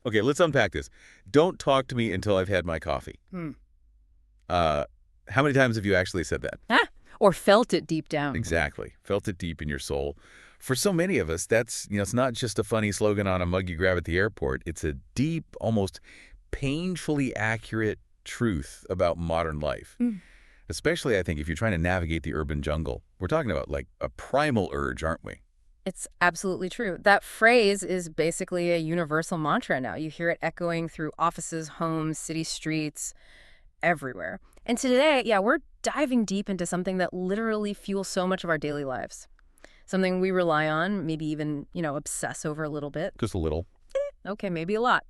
Okay, let's unpack this. Don't talk to me until I've had my coffee. Hmm. How many times have you actually said that? Ah, or felt it deep down. Exactly. Felt it deep in your soul. For so many of us, that's, it's not just a funny slogan on a mug you grab at the airport. It's a deep, almost painfully accurate truth about modern life. Mm. Especially, I think, if you're trying to navigate the urban jungle. We're talking about, like, a primal urge, aren't we? It's absolutely true. That phrase is basically a universal mantra now. You hear it echoing through offices, homes, city streets, everywhere. And today, yeah, we're diving deep into something that literally fuels so much of our daily lives. Something we rely on, maybe even, obsess over a little bit. Just a little. Okay, maybe a lot.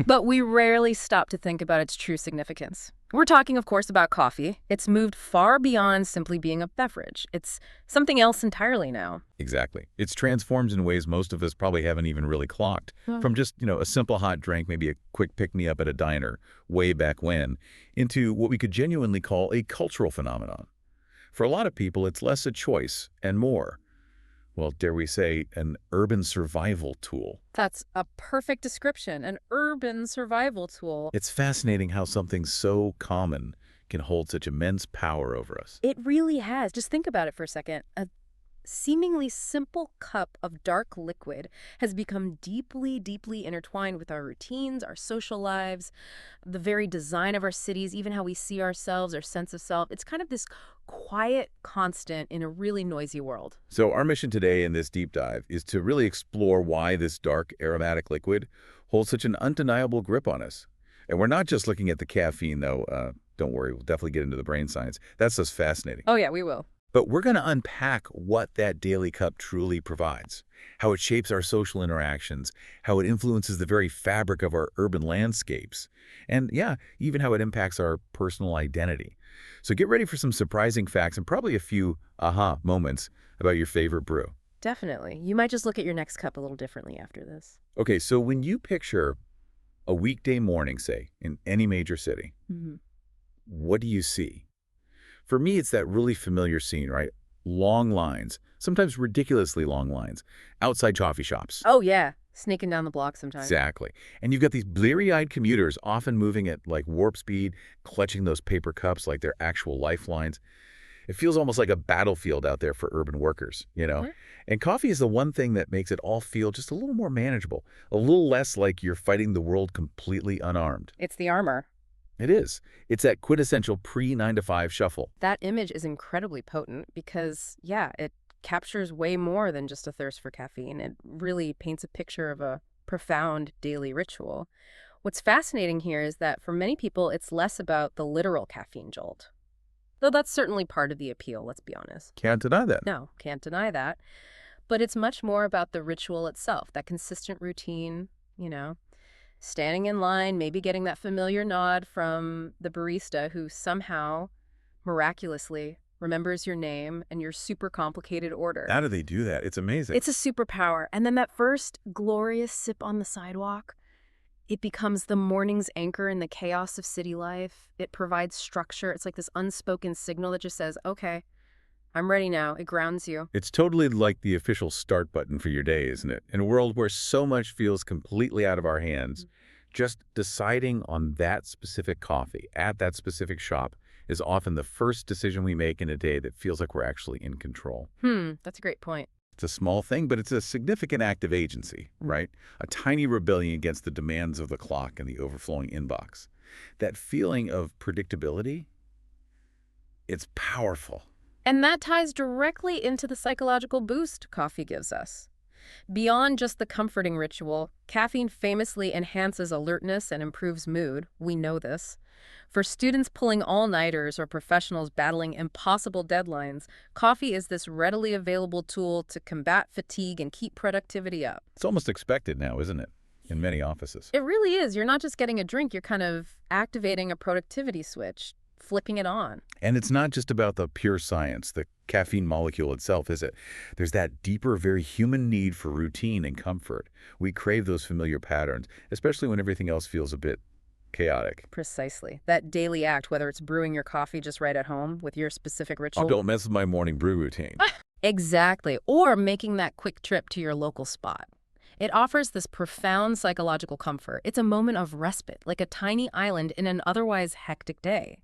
But we rarely stop to think about its true significance. We're talking, of course, about coffee. It's moved far beyond simply being a beverage. It's something else entirely now. Exactly. It's transformed in ways most of us probably haven't even really clocked. From just, a simple hot drink, maybe a quick pick-me-up at a diner way back when, into what we could genuinely call a cultural phenomenon. For a lot of people, it's less a choice and more, well, dare we say, an urban survival tool. That's a perfect description, an urban survival tool. It's fascinating how something so common can hold such immense power over us. It really has. Just think about it for a second. A seemingly simple cup of dark liquid has become deeply, deeply intertwined with our routines, our social lives, the very design of our cities, even how we see ourselves, our sense of self. It's kind of this quiet constant in a really noisy world. So our mission today in this deep dive is to really explore why this dark aromatic liquid holds such an undeniable grip on us. And we're not just looking at the caffeine, though. Don't worry, we'll definitely get into the brain science. That's just fascinating. Oh, yeah, we will. But we're going to unpack what that daily cup truly provides, how it shapes our social interactions, how it influences the very fabric of our urban landscapes, and yeah, even how it impacts our personal identity. So get ready for some surprising facts and probably a few aha moments about your favorite brew. Definitely. You might just look at your next cup a little differently after this. Okay, so when you picture a weekday morning, say, in any major city, what do you see? For me, it's that really familiar scene, right? Long lines, sometimes ridiculously long lines, outside coffee shops. Oh, yeah. Sneaking down the block sometimes. Exactly. And you've got these bleary-eyed commuters often moving at like warp speed, clutching those paper cups like they're actual lifelines. It feels almost like a battlefield out there for urban workers. And coffee is the one thing that makes it all feel just a little more manageable, a little less like you're fighting the world completely unarmed. It's the armor. It is. It's that quintessential pre-9 to 5 shuffle. That image is incredibly potent because, yeah, it captures way more than just a thirst for caffeine. It really paints a picture of a profound daily ritual. What's fascinating here is that for many people, it's less about the literal caffeine jolt. Though that's certainly part of the appeal, let's be honest. Can't deny that. No, can't deny that. But it's much more about the ritual itself, that consistent routine, standing in line, maybe getting that familiar nod from the barista who somehow, miraculously, remembers your name and your super complicated order. How do they do that? It's amazing. It's a superpower. And then that first glorious sip on the sidewalk, it becomes the morning's anchor in the chaos of city life. It provides structure. It's like this unspoken signal that just says, okay, I'm ready now. It grounds you. It's totally like the official start button for your day, isn't it? In a world where so much feels completely out of our hands, just deciding on that specific coffee at that specific shop is often the first decision we make in a day that feels like we're actually in control. That's a great point. It's a small thing, but it's a significant act of agency, right? A tiny rebellion against the demands of the clock and the overflowing inbox. That feeling of predictability, it's powerful. And that ties directly into the psychological boost coffee gives us. Beyond just the comforting ritual, caffeine famously enhances alertness and improves mood. We know this. For students pulling all-nighters or professionals battling impossible deadlines, coffee is this readily available tool to combat fatigue and keep productivity up. It's almost expected now, isn't it? In many offices. It really is. You're not just getting a drink, you're kind of activating a productivity switch, flipping it on. And it's not just about the pure science, the caffeine molecule itself, is it? There's that deeper, very human need for routine and comfort. We crave those familiar patterns, especially when everything else feels a bit chaotic. Precisely. That daily act, whether it's brewing your coffee just right at home with your specific ritual. Oh, don't mess with my morning brew routine. Exactly. Or making that quick trip to your local spot. It offers this profound psychological comfort. It's a moment of respite, like a tiny island in an otherwise hectic day.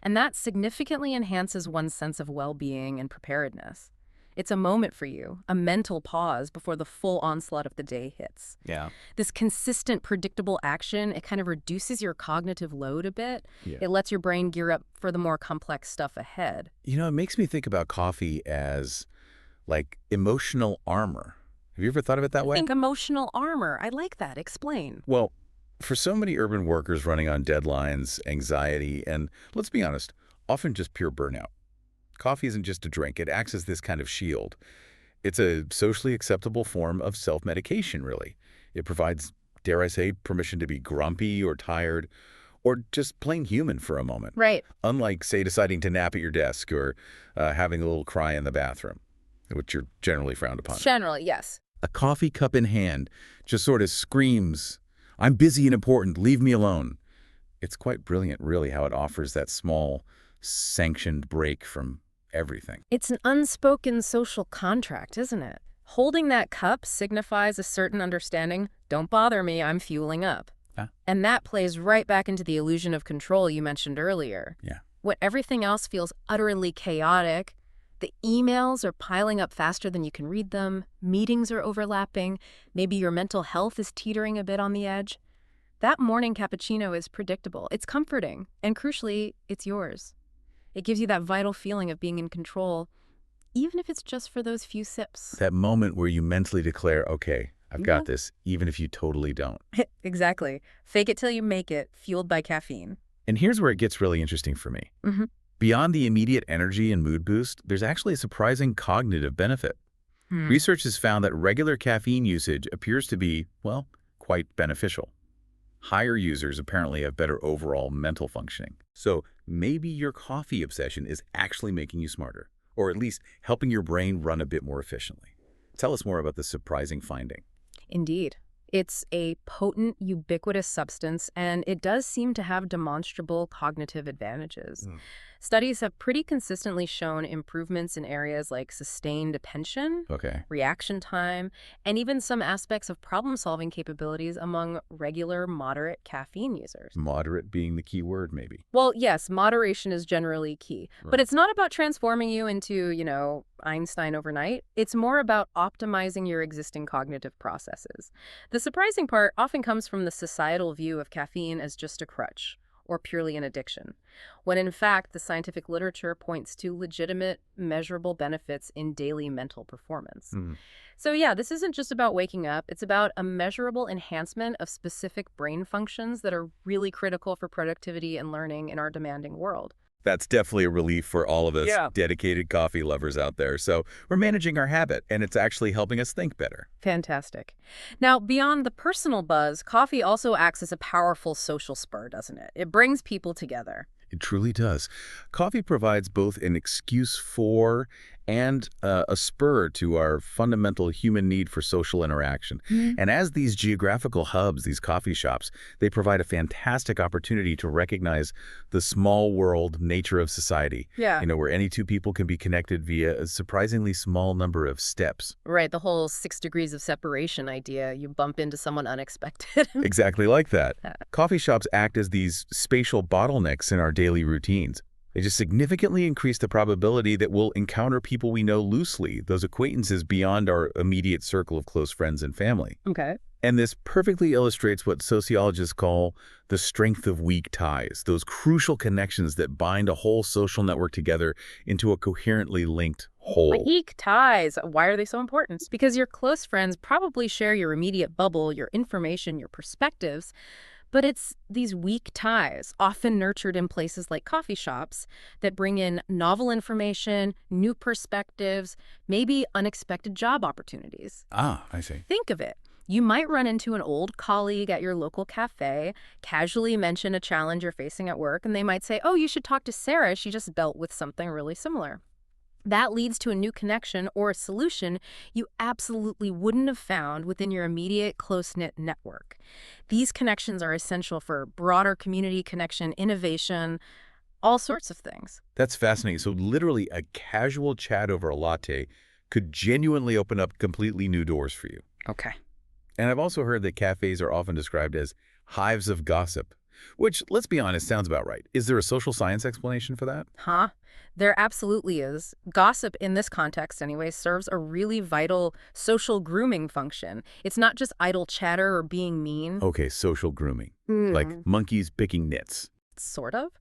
And that significantly enhances one's sense of well-being and preparedness. It's a moment for you, a mental pause before the full onslaught of the day hits. Yeah. This consistent, predictable action, it kind of reduces your cognitive load a bit. Yeah. It lets your brain gear up for the more complex stuff ahead. You know, it makes me think about coffee as, like, emotional armor. Have you ever thought of it that way? I think emotional armor. I like that. Explain. Well, for so many urban workers running on deadlines, anxiety, and, let's be honest, often just pure burnout, coffee isn't just a drink. It acts as this kind of shield. It's a socially acceptable form of self-medication, really. It provides, dare I say, permission to be grumpy or tired or just plain human for a moment. Right. Unlike, say, deciding to nap at your desk or having a little cry in the bathroom, which you're generally frowned upon. Generally, yes. A coffee cup in hand just sort of screams, "I'm busy and important, leave me alone." It's quite brilliant, really, how it offers that small, sanctioned break from everything. It's an unspoken social contract, isn't it? Holding that cup signifies a certain understanding. Don't bother me, I'm fueling up. And that plays right back into the illusion of control you mentioned earlier. Yeah. When everything else feels utterly chaotic, the emails are piling up faster than you can read them, meetings are overlapping, maybe your mental health is teetering a bit on the edge. That morning cappuccino is predictable, it's comforting, and crucially, it's yours. It gives you that vital feeling of being in control, even if it's just for those few sips. That moment where you mentally declare, okay, I've got this, even if you totally don't. Exactly. Fake it till you make it, fueled by caffeine. And here's where it gets really interesting for me. Beyond the immediate energy and mood boost, there's actually a surprising cognitive benefit. Research has found that regular caffeine usage appears to be, well, quite beneficial. Higher users apparently have better overall mental functioning. So maybe your coffee obsession is actually making you smarter, or at least helping your brain run a bit more efficiently. Tell us more about this surprising finding. Indeed. It's a potent, ubiquitous substance, and it does seem to have demonstrable cognitive advantages. Studies have pretty consistently shown improvements in areas like sustained attention, reaction time, and even some aspects of problem-solving capabilities among regular, moderate caffeine users. Moderate being the key word, maybe. Well, yes, moderation is generally key. But it's not about transforming you into, Einstein overnight. It's more about optimizing your existing cognitive processes. The surprising part often comes from the societal view of caffeine as just a crutch or purely an addiction, when in fact the scientific literature points to legitimate, measurable benefits in daily mental performance. So yeah, this isn't just about waking up, it's about a measurable enhancement of specific brain functions that are really critical for productivity and learning in our demanding world. That's definitely a relief for all of us dedicated coffee lovers out there. So we're managing our habit, and it's actually helping us think better. Fantastic. Now, beyond the personal buzz, coffee also acts as a powerful social spur, doesn't it? It brings people together. It truly does. Coffee provides both an excuse for and a spur to our fundamental human need for social interaction. And as these geographical hubs, these coffee shops, they provide a fantastic opportunity to recognize the small world nature of society. Where any two people can be connected via a surprisingly small number of steps. Right, the whole 6 degrees of separation idea. You bump into someone unexpected. Exactly like that. Coffee shops act as these spatial bottlenecks in our daily routines. They just significantly increase the probability that we'll encounter people we know loosely, those acquaintances beyond our immediate circle of close friends and family. And this perfectly illustrates what sociologists call the strength of weak ties, those crucial connections that bind a whole social network together into a coherently linked whole. Weak ties. Why are they so important? Because your close friends probably share your immediate bubble, your information, your perspectives. But it's these weak ties, often nurtured in places like coffee shops, that bring in novel information, new perspectives, maybe unexpected job opportunities. Ah, I see. Think of it. You might run into an old colleague at your local cafe, casually mention a challenge you're facing at work, and they might say, "Oh, you should talk to Sarah. She just dealt with something really similar." That leads to a new connection or a solution you absolutely wouldn't have found within your immediate close-knit network. These connections are essential for broader community connection, innovation, all sorts of things. That's fascinating. So literally a casual chat over a latte could genuinely open up completely new doors for you. Okay. And I've also heard that cafes are often described as hives of gossip, which, let's be honest, sounds about right. Is there a social science explanation for that? Huh? There absolutely is. Gossip, in this context anyway, serves a really vital social grooming function. It's not just idle chatter or being mean. Okay, social grooming. Like Hmm. monkeys picking nits. Sort of,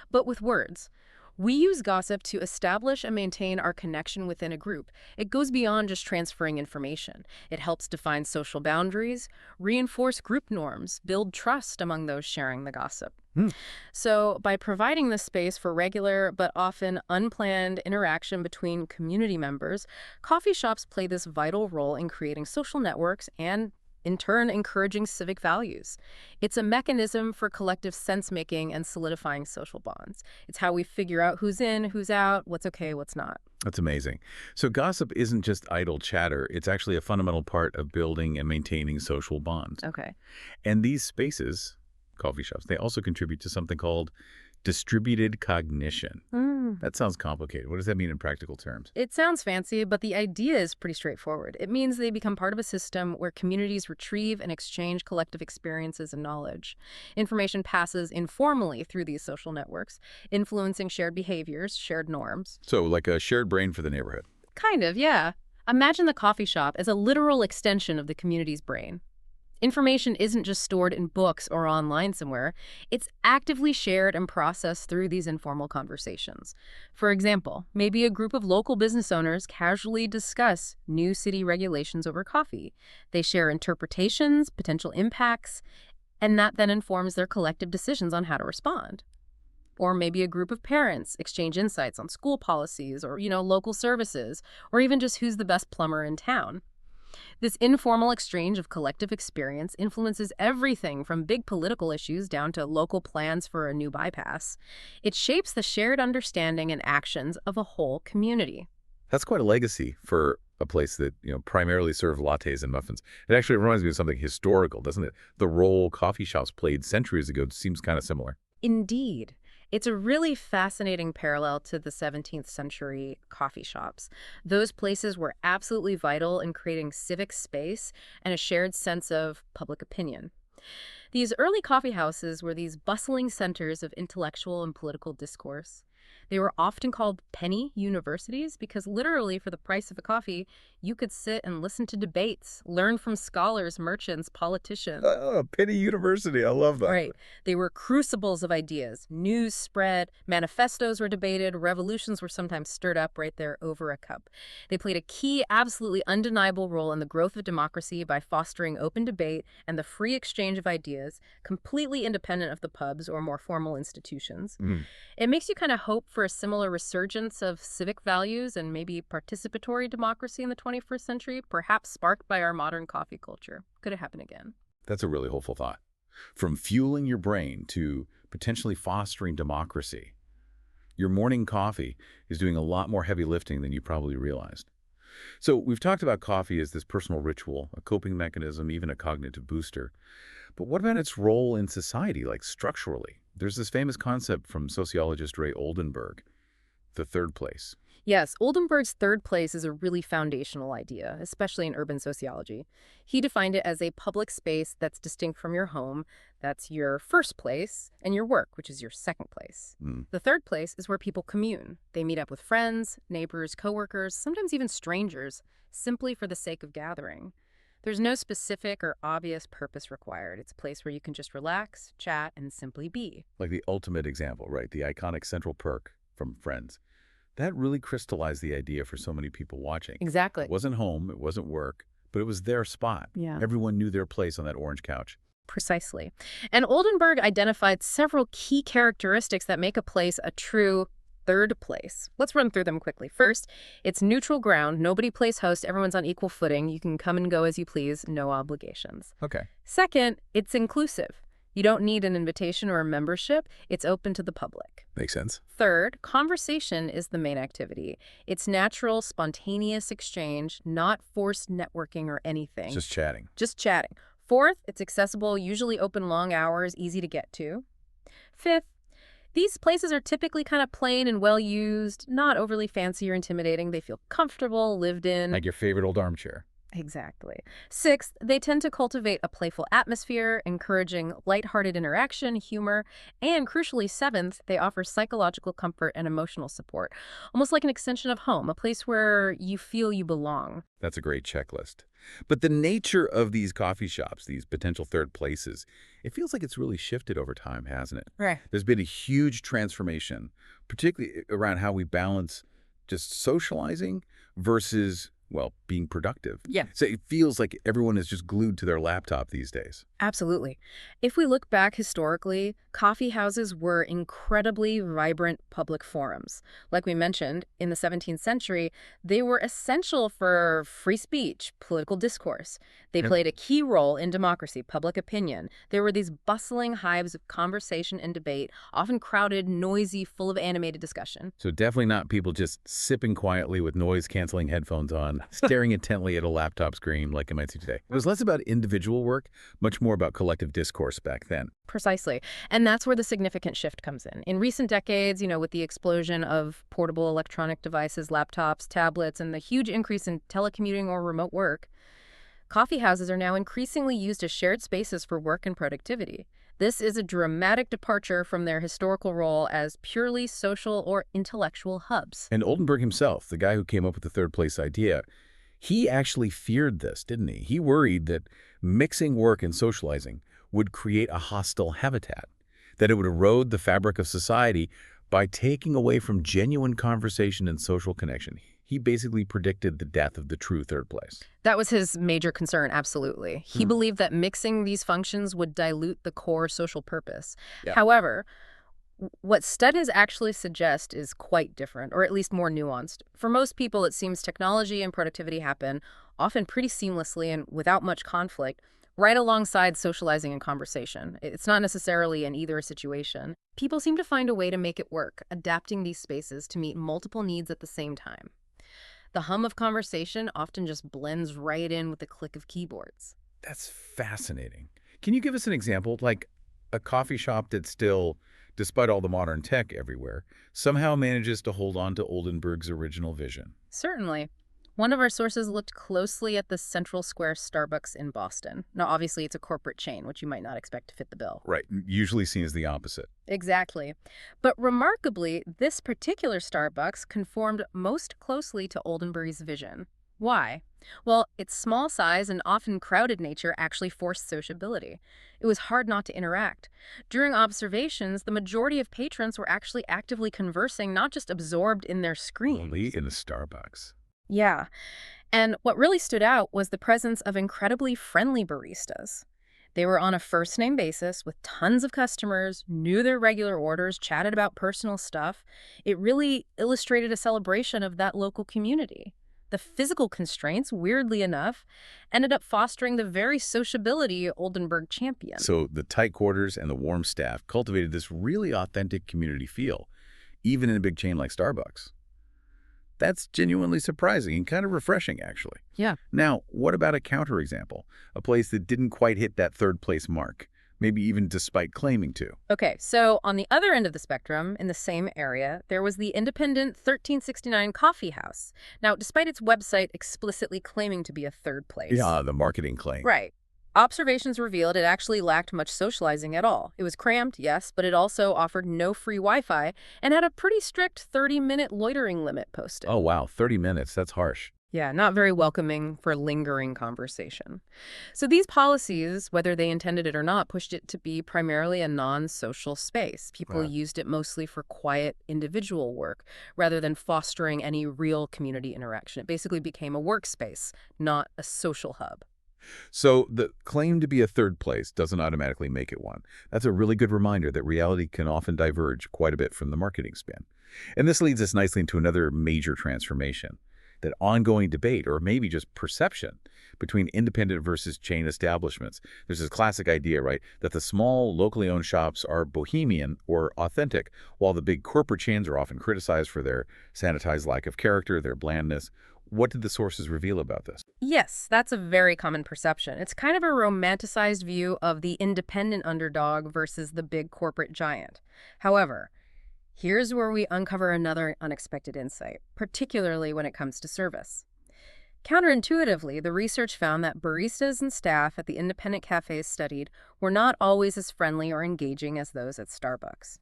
but with words. We use gossip to establish and maintain our connection within a group. It goes beyond just transferring information. It helps define social boundaries, reinforce group norms, build trust among those sharing the gossip. Hmm. So, by providing this space for regular but often unplanned interaction between community members, coffee shops play this vital role in creating social networks and, in turn, encouraging civic values. It's a mechanism for collective sense-making and solidifying social bonds. It's how we figure out who's in, who's out, what's okay, what's not. That's amazing. So gossip isn't just idle chatter. It's actually a fundamental part of building and maintaining social bonds. Okay. And these spaces, coffee shops, they also contribute to something called distributed cognition. That sounds complicated. What does that mean in practical terms? It sounds fancy, but the idea is pretty straightforward. It means they become part of a system where communities retrieve and exchange collective experiences and knowledge. Information passes informally through these social networks, influencing shared behaviors, shared norms. So like a shared brain for the neighborhood. Kind of, yeah. Imagine the coffee shop as a literal extension of the community's brain. Information isn't just stored in books or online somewhere. It's actively shared and processed through these informal conversations. For example, maybe a group of local business owners casually discuss new city regulations over coffee. They share interpretations, potential impacts, and that then informs their collective decisions on how to respond. Or maybe a group of parents exchange insights on school policies or, local services, or even just who's the best plumber in town. This informal exchange of collective experience influences everything from big political issues down to local plans for a new bypass. It shapes the shared understanding and actions of a whole community. That's quite a legacy for a place that, primarily served lattes and muffins. It actually reminds me of something historical, doesn't it? The role coffee shops played centuries ago seems kind of similar. Indeed. It's a really fascinating parallel to the 17th century coffee shops. Those places were absolutely vital in creating civic space and a shared sense of public opinion. These early coffee houses were these bustling centers of intellectual and political discourse. They were often called penny universities because literally for the price of a coffee, you could sit and listen to debates, learn from scholars, merchants, politicians. Penny University. I love that. Right. They were crucibles of ideas. News spread, manifestos were debated, revolutions were sometimes stirred up right there over a cup. They played a key, absolutely undeniable role in the growth of democracy by fostering open debate and the free exchange of ideas, completely independent of the pubs or more formal institutions. It makes you kind of hope for a similar resurgence of civic values and maybe participatory democracy in the 21st century, perhaps sparked by our modern coffee culture. Could it happen again? That's a really hopeful thought. From fueling your brain to potentially fostering democracy. Your morning coffee is doing a lot more heavy lifting than you probably realized. So we've talked about coffee as this personal ritual, a coping mechanism, even a cognitive booster. But what about its role in society, like structurally? There's this famous concept from sociologist Ray Oldenburg, the third place. Yes, Oldenburg's third place is a really foundational idea, especially in urban sociology. He defined it as a public space that's distinct from your home, that's your first place, and your work, which is your second place. The third place is where people commune. They meet up with friends, neighbors, coworkers, sometimes even strangers, simply for the sake of gathering. There's no specific or obvious purpose required. It's a place where you can just relax, chat, and simply be. Like the ultimate example, right? The iconic Central Perk from Friends. That really crystallized the idea for so many people watching. Exactly. It wasn't home, it wasn't work, but it was their spot. Yeah. Everyone knew their place on that orange couch. Precisely. And Oldenburg identified several key characteristics that make a place a true third place. Let's run through them quickly. First, it's neutral ground. Nobody plays host. Everyone's on equal footing. You can come and go as you please. No obligations. Okay. Second, it's inclusive. You don't need an invitation or a membership. It's open to the public. Makes sense. Third, conversation is the main activity. It's natural, spontaneous exchange, not forced networking or anything. Just chatting. Just chatting. Fourth, it's accessible, usually open long hours, easy to get to. Fifth, these places are typically kind of plain and well-used, not overly fancy or intimidating. They feel comfortable, lived in. Like your favorite old armchair. Exactly. Sixth, they tend to cultivate a playful atmosphere, encouraging lighthearted interaction, humor, and crucially, seventh, they offer psychological comfort and emotional support, almost like an extension of home, a place where you feel you belong. That's a great checklist. But the nature of these coffee shops, these potential third places, it feels like it's really shifted over time, hasn't it? Right. There's been a huge transformation, particularly around how we balance just socializing versus, well, being productive. Yeah. So it feels like everyone is just glued to their laptop these days. Absolutely. If we look back historically, coffee houses were incredibly vibrant public forums. Like we mentioned, in the 17th century, they were essential for free speech, political discourse. They Yep. played a key role in democracy, public opinion. There were these bustling hives of conversation and debate, often crowded, noisy, full of animated discussion. So definitely not people just sipping quietly with noise-canceling headphones on, staring intently at a laptop screen like I might see today. It was less about individual work, much more about collective discourse back then. Precisely. And that's where the significant shift comes in. In recent decades, with the explosion of portable electronic devices, laptops, tablets, and the huge increase in telecommuting or remote work, coffee houses are now increasingly used as shared spaces for work and productivity. This is a dramatic departure from their historical role as purely social or intellectual hubs. And Oldenburg himself, the guy who came up with the third place idea, he actually feared this, didn't he? He worried that mixing work and socializing would create a hostile habitat, that it would erode the fabric of society by taking away from genuine conversation and social connection. He basically predicted the death of the true third place. That was his major concern, absolutely. He believed that mixing these functions would dilute the core social purpose. Yeah. However, what studies actually suggest is quite different, or at least more nuanced. For most people, it seems technology and productivity happen, often pretty seamlessly and without much conflict, right alongside socializing and conversation. It's not necessarily an either situation. People seem to find a way to make it work, adapting these spaces to meet multiple needs at the same time. The hum of conversation often just blends right in with the click of keyboards. That's fascinating. Can you give us an example, like a coffee shop that still, despite all the modern tech everywhere, somehow manages to hold on to Oldenburg's original vision? Certainly. One of our sources looked closely at the Central Square Starbucks in Boston. Now, obviously, it's a corporate chain, which you might not expect to fit the bill. Right, usually seen as the opposite. Exactly. But remarkably, this particular Starbucks conformed most closely to Oldenburg's vision. Why? Well, its small size and often crowded nature actually forced sociability. It was hard not to interact. During observations, the majority of patrons were actually actively conversing, not just absorbed in their screens. Only in a Starbucks. Yeah. And what really stood out was the presence of incredibly friendly baristas. They were on a first-name basis with tons of customers, knew their regular orders, chatted about personal stuff. It really illustrated a celebration of that local community. The physical constraints, weirdly enough, ended up fostering the very sociability Oldenburg championed. So the tight quarters and the warm staff cultivated this really authentic community feel, even in a big chain like Starbucks. That's genuinely surprising and kind of refreshing, actually. Yeah. Now, what about a counterexample? A place that didn't quite hit that third place mark, maybe even despite claiming to. Okay, so on the other end of the spectrum, in the same area, there was the independent 1369 Coffee House. Now, despite its website explicitly claiming to be a third place. Yeah, the marketing claim. Right. Observations revealed it actually lacked much socializing at all. It was cramped, yes, but it also offered no free Wi-Fi and had a pretty strict 30-minute loitering limit posted. Oh, wow, 30 minutes. That's harsh. Yeah, not very welcoming for lingering conversation. So these policies, whether they intended it or not, pushed it to be primarily a non-social space. People Right. used it mostly for quiet individual work rather than fostering any real community interaction. It basically became a workspace, not a social hub. So the claim to be a third place doesn't automatically make it one. That's a really good reminder that reality can often diverge quite a bit from the marketing spin. And this leads us nicely into another major transformation, that ongoing debate, or maybe just perception, between independent versus chain establishments. There's this classic idea, right, that the small, locally owned shops are bohemian or authentic, while the big corporate chains are often criticized for their sanitized lack of character, their blandness. What did the sources reveal about this? Yes, that's a very common perception. It's kind of a romanticized view of the independent underdog versus the big corporate giant. However, here's where we uncover another unexpected insight, particularly when it comes to service. Counterintuitively, the research found that baristas and staff at the independent cafes studied were not always as friendly or engaging as those at Starbucks.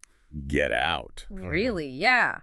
Get out. Really? Yeah.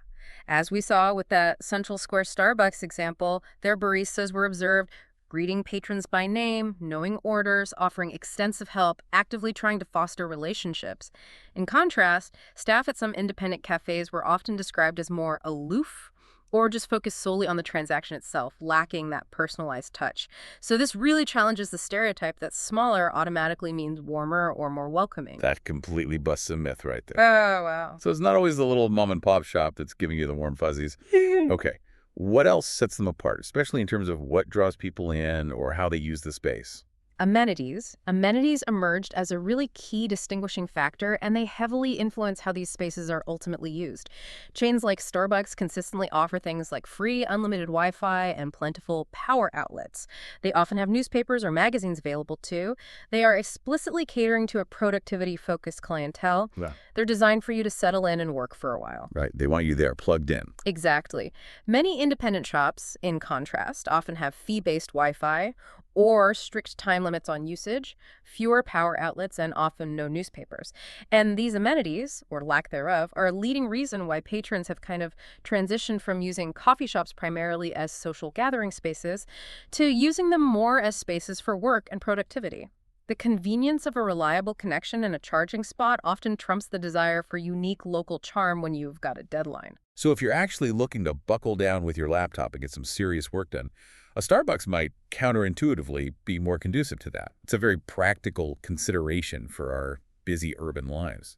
As we saw with that Central Square Starbucks example, their baristas were observed greeting patrons by name, knowing orders, offering extensive help, actively trying to foster relationships. In contrast, staff at some independent cafes were often described as more aloof or just focused solely on the transaction itself, lacking that personalized touch. So this really challenges the stereotype that smaller automatically means warmer or more welcoming. That completely busts a myth right there. Oh, wow. So it's not always the little mom and pop shop that's giving you the warm fuzzies. Okay. What else sets them apart, especially in terms of what draws people in or how they use the space? Amenities. Amenities emerged as a really key distinguishing factor, and they heavily influence how these spaces are ultimately used. Chains like Starbucks consistently offer things like free, unlimited Wi-Fi and plentiful power outlets. They often have newspapers or magazines available too. They are explicitly catering to a productivity-focused clientele. Yeah. They're designed for you to settle in and work for a while. Right. They want you there, plugged in. Exactly. Many independent shops, in contrast, often have fee-based Wi-Fi or strict time limits on usage, fewer power outlets, and often no newspapers. And these amenities, or lack thereof, are a leading reason why patrons have kind of transitioned from using coffee shops primarily as social gathering spaces to using them more as spaces for work and productivity. The convenience of a reliable connection and a charging spot often trumps the desire for unique local charm when you've got a deadline. So if you're actually looking to buckle down with your laptop and get some serious work done, a Starbucks might counterintuitively be more conducive to that. It's a very practical consideration for our busy urban lives.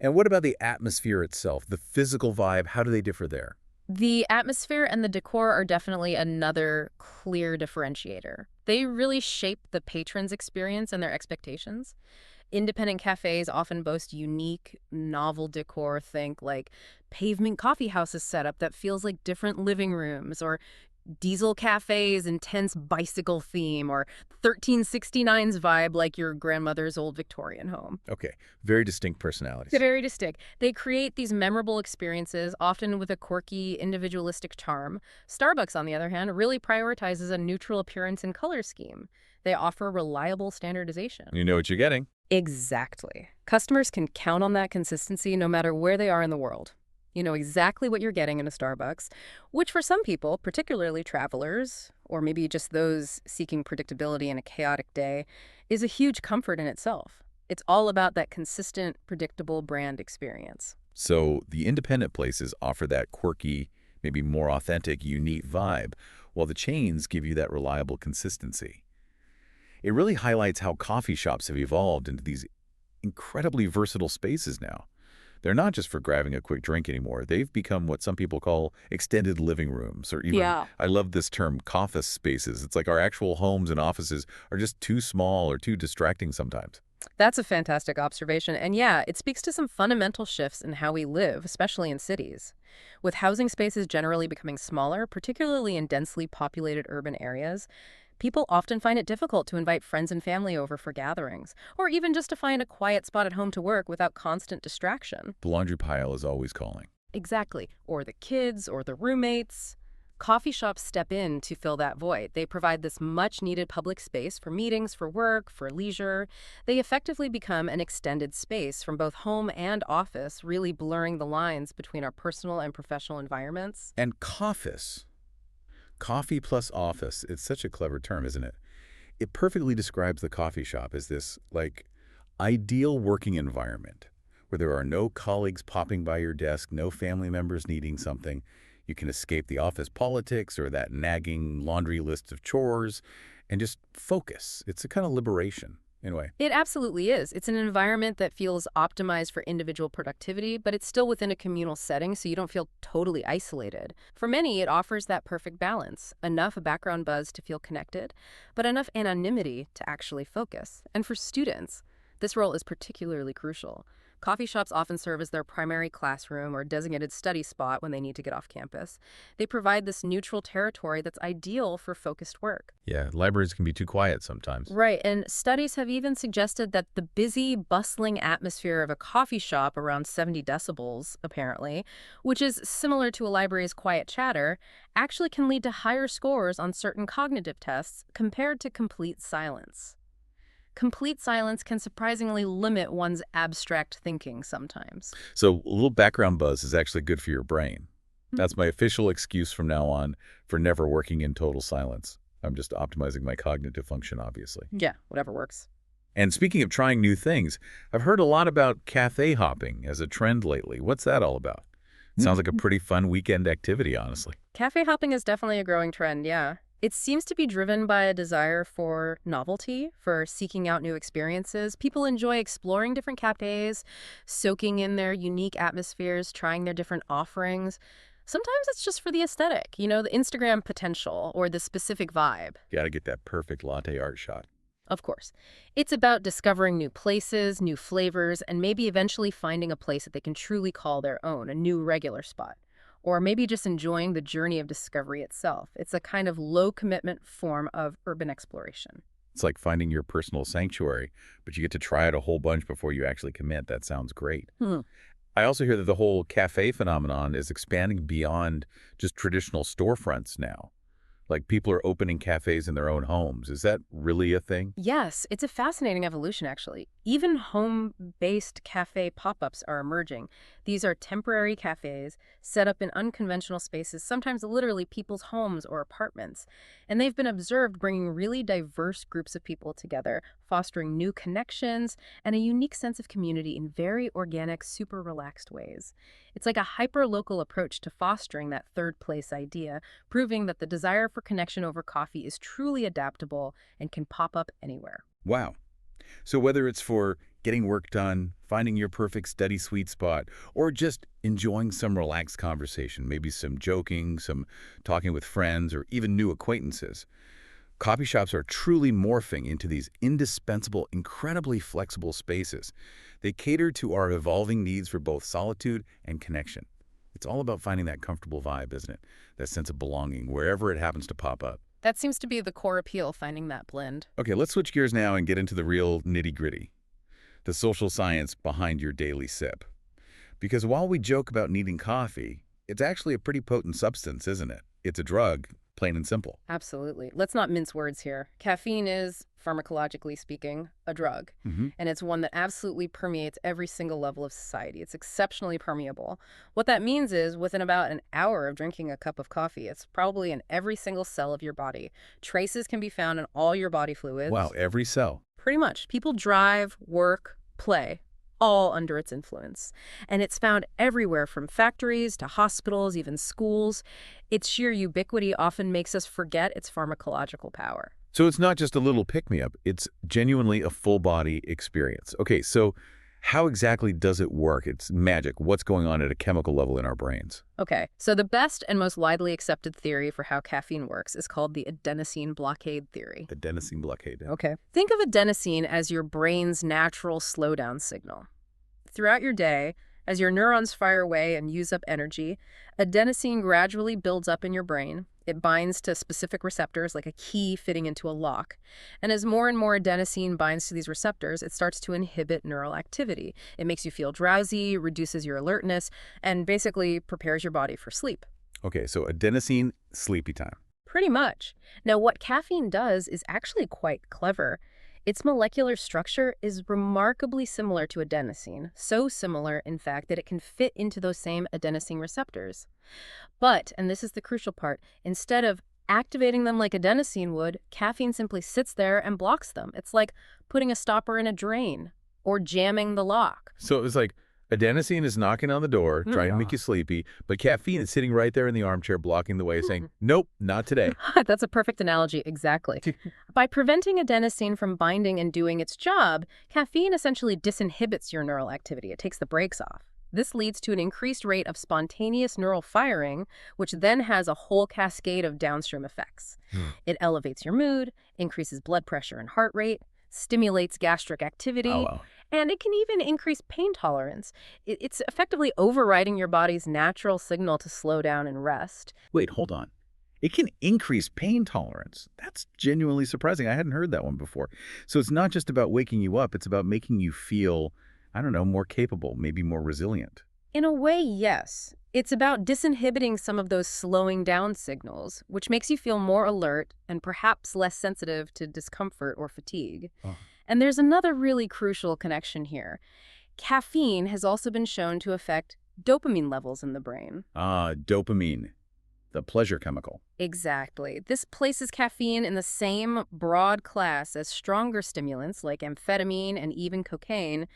And what about the atmosphere itself, the physical vibe? How do they differ there? The atmosphere and the decor are definitely another clear differentiator. They really shape the patron's experience and their expectations. Independent cafes often boast unique, novel decor. Think like pavement coffee houses setup that feels like different living rooms, or Diesel Cafe's intense bicycle theme, or 1369's vibe like your grandmother's old Victorian home. Okay, very distinct personalities. They're very distinct. They create these memorable experiences, often with a quirky, individualistic charm. Starbucks, on the other hand, really prioritizes a neutral appearance and color scheme. They offer reliable standardization. You know what you're getting. Exactly. Customers can count on that consistency no matter where they are in the world. You know exactly what you're getting in a Starbucks, which for some people, particularly travelers, or maybe just those seeking predictability in a chaotic day, is a huge comfort in itself. It's all about that consistent, predictable brand experience. So the independent places offer that quirky, maybe more authentic, unique vibe, while the chains give you that reliable consistency. It really highlights how coffee shops have evolved into these incredibly versatile spaces now. They're not just for grabbing a quick drink anymore. They've become what some people call extended living rooms, or even, I love this term, office spaces. It's like our actual homes and offices are just too small or too distracting sometimes. That's a fantastic observation. And yeah, it speaks to some fundamental shifts in how we live, especially in cities. With housing spaces generally becoming smaller, particularly in densely populated urban areas, people often find it difficult to invite friends and family over for gatherings, or even just to find a quiet spot at home to work without constant distraction. The laundry pile is always calling. Exactly. Or the kids, or the roommates. Coffee shops step in to fill that void. They provide this much-needed public space for meetings, for work, for leisure. They effectively become an extended space from both home and office, really blurring the lines between our personal and professional environments. And coffee plus office, it's such a clever term, isn't it? It perfectly describes the coffee shop as this, like, ideal working environment where there are no colleagues popping by your desk, no family members needing something. You can escape the office politics or that nagging laundry list of chores and just focus. It's a kind of liberation, in a way. It absolutely is. It's an environment that feels optimized for individual productivity, but it's still within a communal setting, so you don't feel totally isolated. For many, it offers that perfect balance, enough background buzz to feel connected, but enough anonymity to actually focus. And for students, this role is particularly crucial. Coffee shops often serve as their primary classroom or designated study spot when they need to get off campus. They provide this neutral territory that's ideal for focused work. Yeah, libraries can be too quiet sometimes. Right, and studies have even suggested that the busy, bustling atmosphere of a coffee shop around 70 decibels, apparently, which is similar to a library's quiet chatter, actually can lead to higher scores on certain cognitive tests compared to complete silence. Complete silence can surprisingly limit one's abstract thinking sometimes. So a little background buzz is actually good for your brain. That's my official excuse from now on for never working in total silence. I'm just optimizing my cognitive function, obviously. Yeah, whatever works. And speaking of trying new things, I've heard a lot about cafe hopping as a trend lately. What's that all about? Sounds like a pretty fun weekend activity, honestly. Cafe hopping is definitely a growing trend, yeah. It seems to be driven by a desire for novelty, for seeking out new experiences. People enjoy exploring different cafes, soaking in their unique atmospheres, trying their different offerings. Sometimes it's just for the aesthetic, the Instagram potential or the specific vibe. Got to get that perfect latte art shot. Of course. It's about discovering new places, new flavors, and maybe eventually finding a place that they can truly call their own, a new regular spot. Or maybe just enjoying the journey of discovery itself. It's a kind of low-commitment form of urban exploration. It's like finding your personal sanctuary, but you get to try it a whole bunch before you actually commit. That sounds great. I also hear that the whole cafe phenomenon is expanding beyond just traditional storefronts now. Like people are opening cafes in their own homes. Is that really a thing? Yes, it's a fascinating evolution, actually. Even home-based cafe pop-ups are emerging. These are temporary cafes set up in unconventional spaces, sometimes literally people's homes or apartments. And they've been observed bringing really diverse groups of people together, fostering new connections and a unique sense of community in very organic, super relaxed ways. It's like a hyper-local approach to fostering that third place idea, proving that the desire for connection over coffee is truly adaptable and can pop up anywhere. Wow. So whether it's for getting work done, finding your perfect study sweet spot, or just enjoying some relaxed conversation, maybe some joking, some talking with friends, or even new acquaintances, coffee shops are truly morphing into these indispensable, incredibly flexible spaces. They cater to our evolving needs for both solitude and connection. It's all about finding that comfortable vibe, isn't it? That sense of belonging, wherever it happens to pop up. That seems to be the core appeal, finding that blend. Okay, let's switch gears now and get into the real nitty-gritty, the social science behind your daily sip. Because while we joke about needing coffee, it's actually a pretty potent substance, isn't it? It's a drug, plain and simple. Absolutely. Let's not mince words here. Caffeine is, pharmacologically speaking, a drug. And it's one that absolutely permeates every single level of society. It's exceptionally permeable. What that means is within about an hour of drinking a cup of coffee, it's probably in every single cell of your body. Traces can be found in all your body fluids. Wow, every cell. Pretty much. People drive, work, play, all under its influence. And it's found everywhere from factories to hospitals, even schools. Its sheer ubiquity often makes us forget its pharmacological power. So it's not just a little pick-me-up, it's genuinely a full-body experience. Okay, so how exactly does it work? It's magic. What's going on at a chemical level in our brains? Okay, so the best and most widely accepted theory for how caffeine works is called the adenosine blockade theory. Adenosine blockade. Okay. Think of adenosine as your brain's natural slowdown signal. Throughout your day, as your neurons fire away and use up energy, adenosine gradually builds up in your brain. It binds to specific receptors like a key fitting into a lock. And as more and more adenosine binds to these receptors, it starts to inhibit neural activity. It makes you feel drowsy, reduces your alertness, and basically prepares your body for sleep. Okay, so adenosine, sleepy time. Pretty much. Now, what caffeine does is actually quite clever. Its molecular structure is remarkably similar to adenosine, so similar, in fact, that it can fit into those same adenosine receptors. But, and this is the crucial part, instead of activating them like adenosine would, caffeine simply sits there and blocks them. It's like putting a stopper in a drain or jamming the lock. So it's like adenosine is knocking on the door, trying to make you sleepy, but caffeine is sitting right there in the armchair blocking the way, saying, nope, not today. That's a perfect analogy, exactly. By preventing adenosine from binding and doing its job, caffeine essentially disinhibits your neural activity. It takes the brakes off. This leads to an increased rate of spontaneous neural firing, which then has a whole cascade of downstream effects. It elevates your mood, increases blood pressure and heart rate, stimulates gastric activity, And it can even increase pain tolerance. It's effectively overriding your body's natural signal to slow down and rest. Wait, hold on. It can increase pain tolerance. That's genuinely surprising. I hadn't heard that one before. So it's not just about waking you up, it's about making you feel, I don't know, more capable, maybe more resilient. In a way, yes. It's about disinhibiting some of those slowing down signals, which makes you feel more alert and perhaps less sensitive to discomfort or fatigue. Oh. And there's another really crucial connection here. Caffeine has also been shown to affect dopamine levels in the brain. Dopamine, the pleasure chemical. Exactly. This places caffeine in the same broad class as stronger stimulants like amphetamine and even cocaine,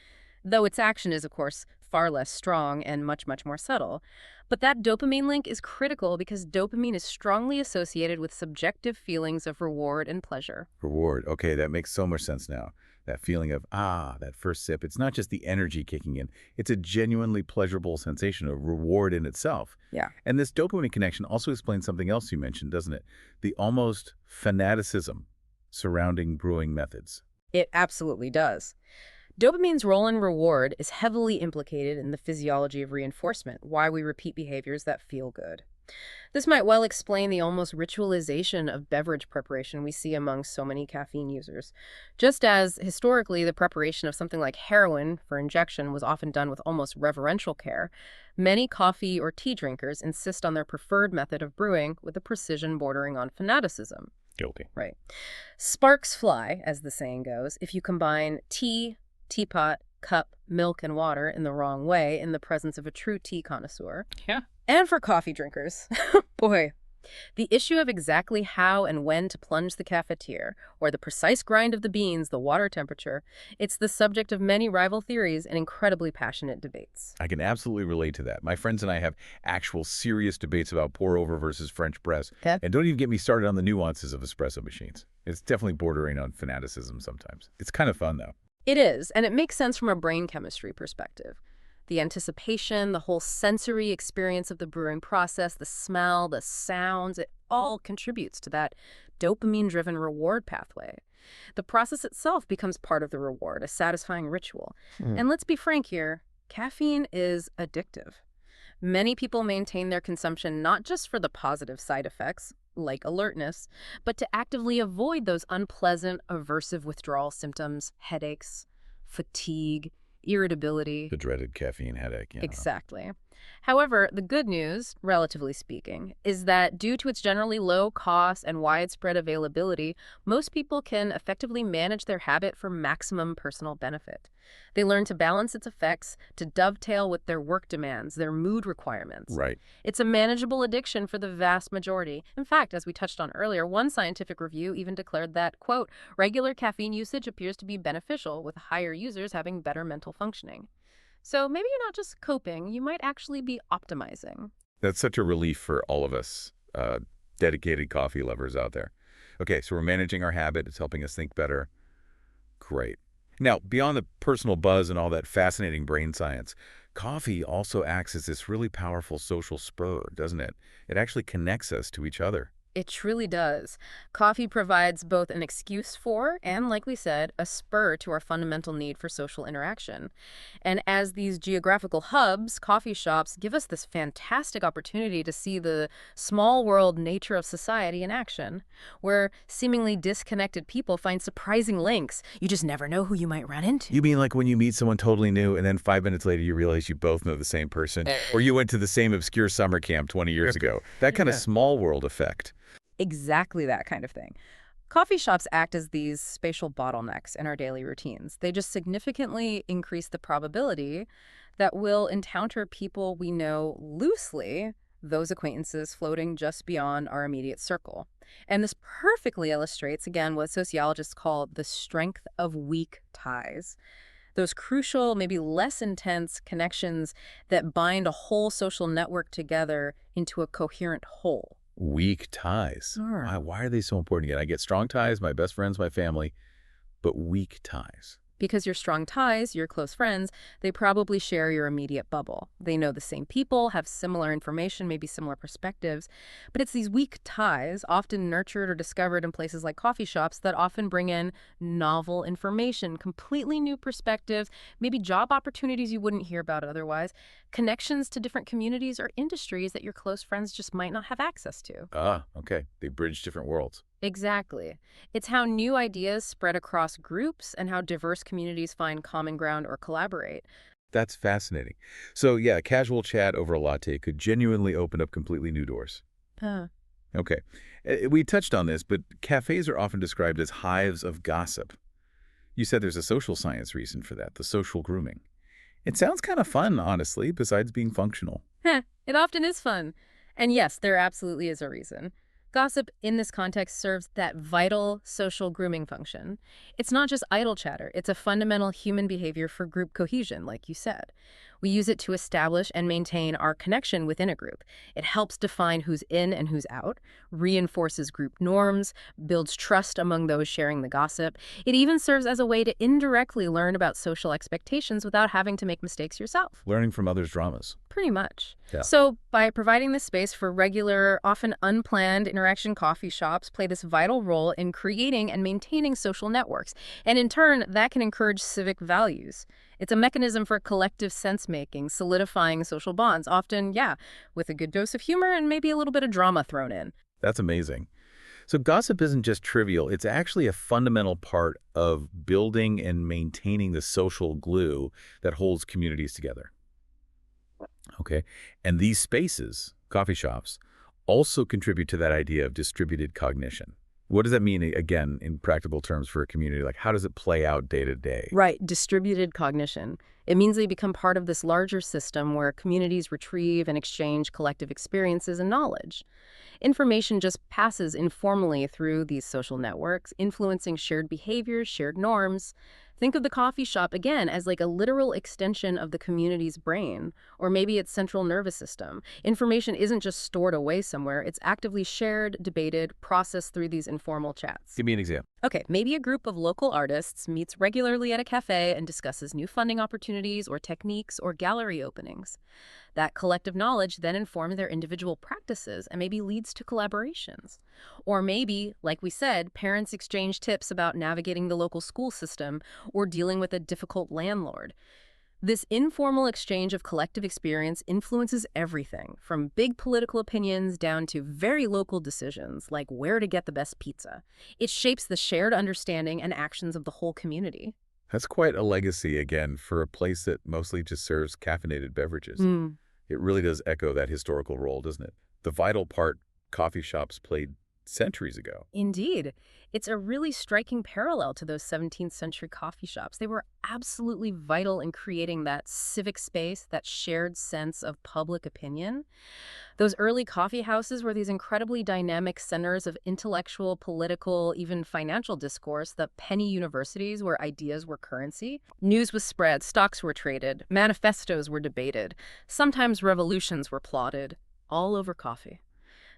though its action is, of course, far less strong and much, much more subtle. But that dopamine link is critical because dopamine is strongly associated with subjective feelings of reward and pleasure. Reward. Okay, that makes so much sense now. That feeling of, that first sip. It's not just the energy kicking in. It's a genuinely pleasurable sensation of reward in itself. Yeah. And this dopamine connection also explains something else you mentioned, doesn't it? The almost fanaticism surrounding brewing methods. It absolutely does. Dopamine's role in reward is heavily implicated in the physiology of reinforcement, why we repeat behaviors that feel good. This might well explain the almost ritualization of beverage preparation we see among so many caffeine users. Just as, historically, the preparation of something like heroin for injection was often done with almost reverential care, many coffee or tea drinkers insist on their preferred method of brewing with a precision bordering on fanaticism. Guilty. Right. Sparks fly, as the saying goes, if you combine tea, teapot, cup, milk, and water in the wrong way in the presence of a true tea connoisseur. Yeah. And for coffee drinkers, boy, the issue of exactly how and when to plunge the cafetiere, or the precise grind of the beans, the water temperature, it's the subject of many rival theories and incredibly passionate debates. I can absolutely relate to that. My friends and I have actual serious debates about pour-over versus French press. Okay. And don't even get me started on the nuances of espresso machines. It's definitely bordering on fanaticism sometimes. It's kind of fun, though. It is, and it makes sense from a brain chemistry perspective. The anticipation, the whole sensory experience of the brewing process, the smell, the sounds, it all contributes to that dopamine-driven reward pathway. The process itself becomes part of the reward, a satisfying ritual. And let's be frank here, caffeine is addictive. Many people maintain their consumption not just for the positive side effects, like alertness, but to actively avoid those unpleasant, aversive withdrawal symptoms, headaches, fatigue, irritability. The dreaded caffeine headache. Yeah. Exactly. However, the good news, relatively speaking, is that due to its generally low cost and widespread availability, most people can effectively manage their habit for maximum personal benefit. They learn to balance its effects, to dovetail with their work demands, their mood requirements. Right. It's a manageable addiction for the vast majority. In fact, as we touched on earlier, one scientific review even declared that, quote, regular caffeine usage appears to be beneficial, with higher users having better mental functioning. So maybe you're not just coping, you might actually be optimizing. That's such a relief for all of us dedicated coffee lovers out there. Okay, so we're managing our habit. It's helping us think better. Great. Now, beyond the personal buzz and all that fascinating brain science, coffee also acts as this really powerful social spur, doesn't it? It actually connects us to each other. It truly does. Coffee provides both an excuse for, and like we said, a spur to our fundamental need for social interaction. And as these geographical hubs, coffee shops give us this fantastic opportunity to see the small world nature of society in action, where seemingly disconnected people find surprising links. You just never know who you might run into. You mean like when you meet someone totally new and then 5 minutes later you realize you both know the same person, or you went to the same obscure summer camp 20 years ago? That kind of small world effect. Exactly that kind of thing. Coffee shops act as these spatial bottlenecks in our daily routines. They just significantly increase the probability that we'll encounter people we know loosely, those acquaintances floating just beyond our immediate circle. And this perfectly illustrates, again, what sociologists call the strength of weak ties. Those crucial, maybe less intense connections that bind a whole social network together into a coherent whole. Weak ties. Sure. Why are they so important again? I get strong ties, my best friends, my family, but weak ties. Because your strong ties, your close friends, they probably share your immediate bubble. They know the same people, have similar information, maybe similar perspectives. But it's these weak ties, often nurtured or discovered in places like coffee shops, that often bring in novel information, completely new perspectives, maybe job opportunities you wouldn't hear about otherwise, connections to different communities or industries that your close friends just might not have access to. Ah, okay. They bridge different worlds. Exactly. It's how new ideas spread across groups and how diverse communities find common ground or collaborate. That's fascinating. So yeah, casual chat over a latte could genuinely open up completely new doors. Huh. Okay. We touched on this, but cafes are often described as hives of gossip. You said there's a social science reason for that, the social grooming. It sounds kind of fun, honestly, besides being functional. Heh, it often is fun. And yes, there absolutely is a reason. Gossip in this context serves that vital social grooming function. It's not just idle chatter, it's a fundamental human behavior for group cohesion, like you said. We use it to establish and maintain our connection within a group. It helps define who's in and who's out, reinforces group norms, builds trust among those sharing the gossip. It even serves as a way to indirectly learn about social expectations without having to make mistakes yourself. Learning from others' dramas. Pretty much. Yeah. So by providing this space for regular, often unplanned interaction, coffee shops play this vital role in creating and maintaining social networks. And in turn, that can encourage civic values. It's a mechanism for collective sense-making, solidifying social bonds, often, yeah, with a good dose of humor and maybe a little bit of drama thrown in. That's amazing. So gossip isn't just trivial. It's actually a fundamental part of building and maintaining the social glue that holds communities together. Okay. And these spaces, coffee shops, also contribute to that idea of distributed cognition. What does that mean, again, in practical terms for a community? Like, how does it play out day to day? Right, distributed cognition. It means they become part of this larger system where communities retrieve and exchange collective experiences and knowledge. Information just passes informally through these social networks, influencing shared behaviors, shared norms. Think of the coffee shop, again, as like a literal extension of the community's brain, or maybe its central nervous system. Information isn't just stored away somewhere. It's actively shared, debated, processed through these informal chats. Give me an example. Okay, maybe a group of local artists meets regularly at a cafe and discusses new funding opportunities or techniques or gallery openings. That collective knowledge then informs their individual practices and maybe leads to collaborations. Or maybe, like we said, parents exchange tips about navigating the local school system or dealing with a difficult landlord. This informal exchange of collective experience influences everything, from big political opinions down to very local decisions, like where to get the best pizza. It shapes the shared understanding and actions of the whole community. That's quite a legacy, again, for a place that mostly just serves caffeinated beverages. It really does echo that historical role, doesn't it? The vital part coffee shops played centuries ago. Indeed. It's a really striking parallel to those 17th century coffee shops. They were absolutely vital in creating that civic space, that shared sense of public opinion. Those early coffee houses were these incredibly dynamic centers of intellectual, political, even financial discourse, the penny universities where ideas were currency. News was spread, stocks were traded, manifestos were debated, sometimes revolutions were plotted, all over coffee.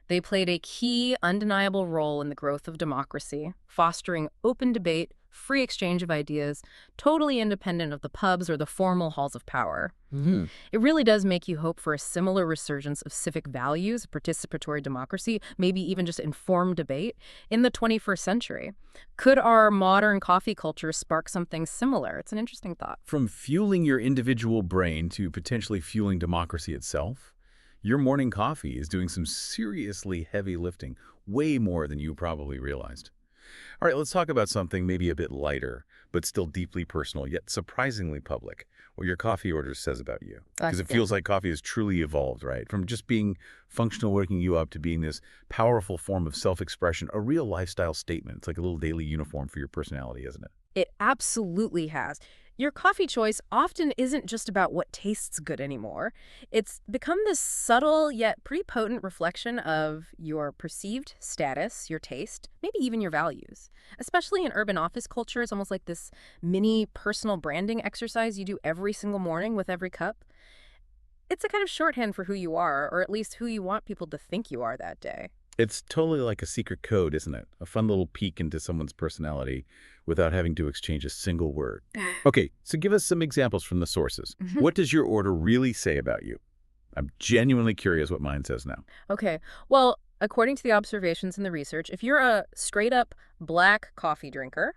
They played a key, undeniable role in the growth of democracy, fostering open debate, free exchange of ideas, totally independent of the pubs or the formal halls of power. It really does make you hope for a similar resurgence of civic values, participatory democracy, maybe even just informed debate in the 21st century. Could our modern coffee culture spark something similar? It's an interesting thought. From fueling your individual brain to potentially fueling democracy itself, your morning coffee is doing some seriously heavy lifting, way more than you probably realized. All right, let's talk about something maybe a bit lighter, but still deeply personal, yet surprisingly public, what your coffee order says about you. Because it feels like coffee has truly evolved, right? From just being functional, waking you up, to being this powerful form of self-expression, a real lifestyle statement. It's like a little daily uniform for your personality, isn't it? It absolutely has. Your coffee choice often isn't just about what tastes good anymore. It's become this subtle yet pretty potent reflection of your perceived status, your taste, maybe even your values. Especially in urban office culture, it's almost like this mini personal branding exercise you do every single morning with every cup. It's a kind of shorthand for who you are, or at least who you want people to think you are that day. It's totally like a secret code, isn't it? A fun little peek into someone's personality without having to exchange a single word. Okay, so give us some examples from the sources. What does your order really say about you? I'm genuinely curious what mine says now. Okay. Well, according to the observations in the research, if you're a straight-up black coffee drinker,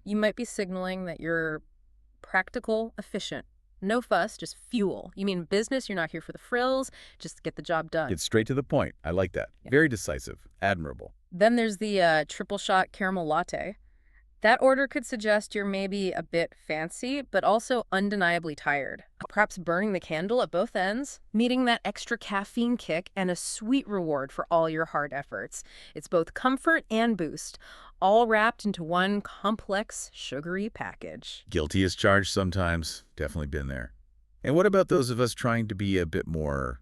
you might be signaling that you're practical, efficient. No fuss, just fuel. You mean business, you're not here for the frills, just get the job done. Get straight to the point. I like that. Yeah. Very decisive. Admirable. Then there's the triple shot caramel latte. That order could suggest you're maybe a bit fancy, but also undeniably tired. Perhaps burning the candle at both ends, needing that extra caffeine kick, and a sweet reward for all your hard efforts. It's both comfort and boost, all wrapped into one complex, sugary package. Guilty as charged sometimes. Definitely been there. And what about those of us trying to be a bit more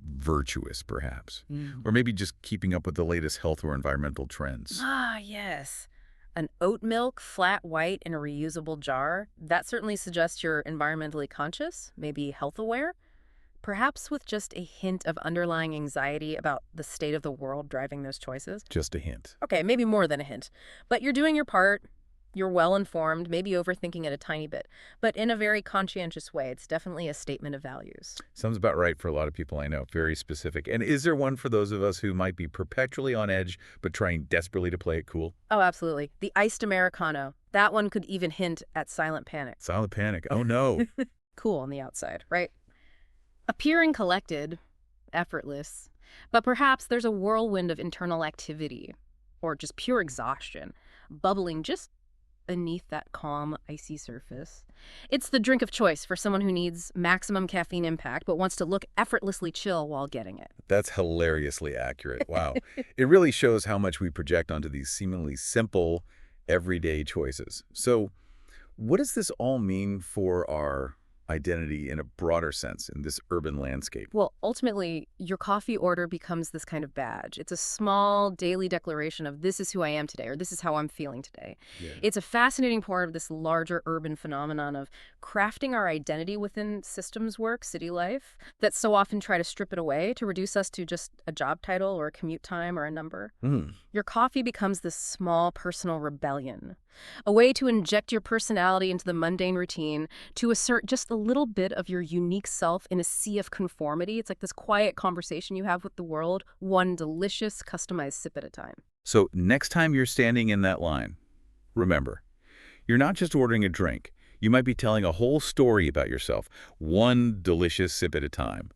virtuous, perhaps? Or maybe just keeping up with the latest health or environmental trends? Ah, yes. An oat milk, flat white, in a reusable jar. That certainly suggests you're environmentally conscious, maybe health aware. Perhaps with just a hint of underlying anxiety about the state of the world driving those choices. Just a hint. Okay, maybe more than a hint. But you're doing your part. You're well-informed, maybe overthinking it a tiny bit. But in a very conscientious way, it's definitely a statement of values. Sounds about right for a lot of people I know. Very specific. And is there one for those of us who might be perpetually on edge, but trying desperately to play it cool? Oh, absolutely. The iced Americano. That one could even hint at silent panic. Silent panic. Oh, no. Cool on the outside, right? Appearing collected, effortless. But perhaps there's a whirlwind of internal activity, or just pure exhaustion, bubbling just beneath that calm, icy surface. It's the drink of choice for someone who needs maximum caffeine impact but wants to look effortlessly chill while getting it. That's hilariously accurate. Wow. It really shows how much we project onto these seemingly simple, everyday choices. So what does this all mean for our identity in a broader sense in this urban landscape? Well, ultimately, your coffee order becomes this kind of badge. It's a small daily declaration of this is who I am today, or this is how I'm feeling today. Yeah. It's a fascinating part of this larger urban phenomenon of crafting our identity within systems work, city life, that so often try to strip it away to reduce us to just a job title or a commute time or a number. Your coffee becomes this small personal rebellion, a way to inject your personality into the mundane routine, to assert just a little bit of your unique self in a sea of conformity. It's like this quiet conversation you have with the world, one delicious, customized sip at a time. So next time you're standing in that line, remember, you're not just ordering a drink. You might be telling a whole story about yourself, one delicious sip at a time.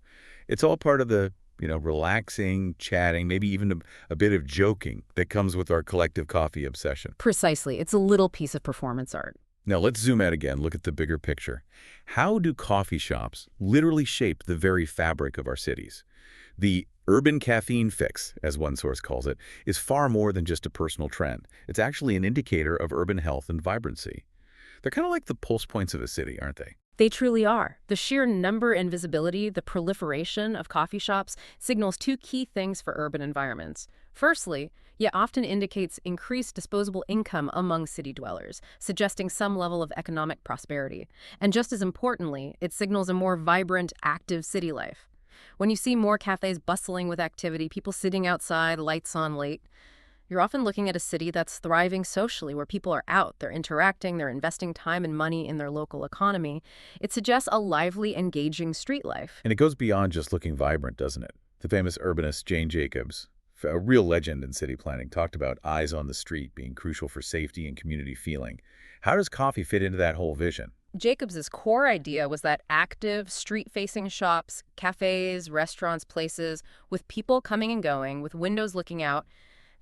It's all part of the relaxing, chatting, maybe even a bit of joking that comes with our collective coffee obsession. Precisely. It's a little piece of performance art. Now let's zoom out again, look at the bigger picture. How do coffee shops literally shape the very fabric of our cities? The urban caffeine fix, as one source calls it, is far more than just a personal trend. It's actually an indicator of urban health and vibrancy. They're kind of like the pulse points of a city, aren't they? They truly are. The sheer number and visibility, the proliferation of coffee shops, signals two key things for urban environments. Firstly, it often indicates increased disposable income among city dwellers, suggesting some level of economic prosperity. And just as importantly, it signals a more vibrant, active city life. When you see more cafes bustling with activity, people sitting outside, lights on late, you're often looking at a city that's thriving socially, where people are out, they're interacting, they're investing time and money in their local economy. It suggests a lively, engaging street life. And it goes beyond just looking vibrant, doesn't it? The famous urbanist Jane Jacobs, a real legend in city planning, talked about eyes on the street being crucial for safety and community feeling. How does coffee fit into that whole vision? Jacobs's core idea was that active, street-facing shops, cafes, restaurants, places, with people coming and going, with windows looking out,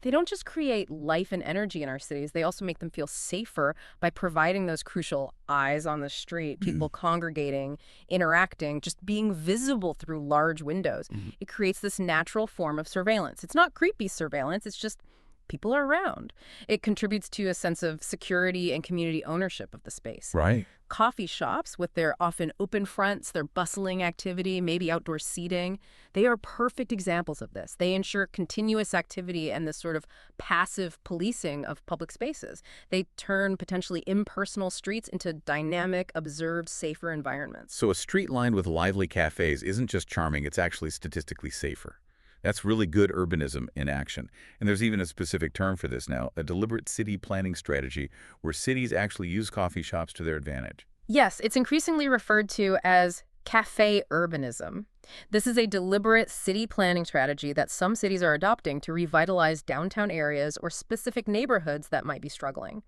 they don't just create life and energy in our cities, they also make them feel safer by providing those crucial eyes on the street, people congregating, interacting, just being visible through large windows. It creates this natural form of surveillance. It's not creepy surveillance, it's just people are around. It contributes to a sense of security and community ownership of the space. Right. Coffee shops, with their often open fronts, their bustling activity, maybe outdoor seating, they are perfect examples of this. They ensure continuous activity and this sort of passive policing of public spaces. They turn potentially impersonal streets into dynamic, observed, safer environments. So a street lined with lively cafes isn't just charming, it's actually statistically safer. That's really good urbanism in action. And there's even a specific term for this now, a deliberate city planning strategy where cities actually use coffee shops to their advantage. Yes, it's increasingly referred to as cafe urbanism. This is a deliberate city planning strategy that some cities are adopting to revitalize downtown areas or specific neighborhoods that might be struggling.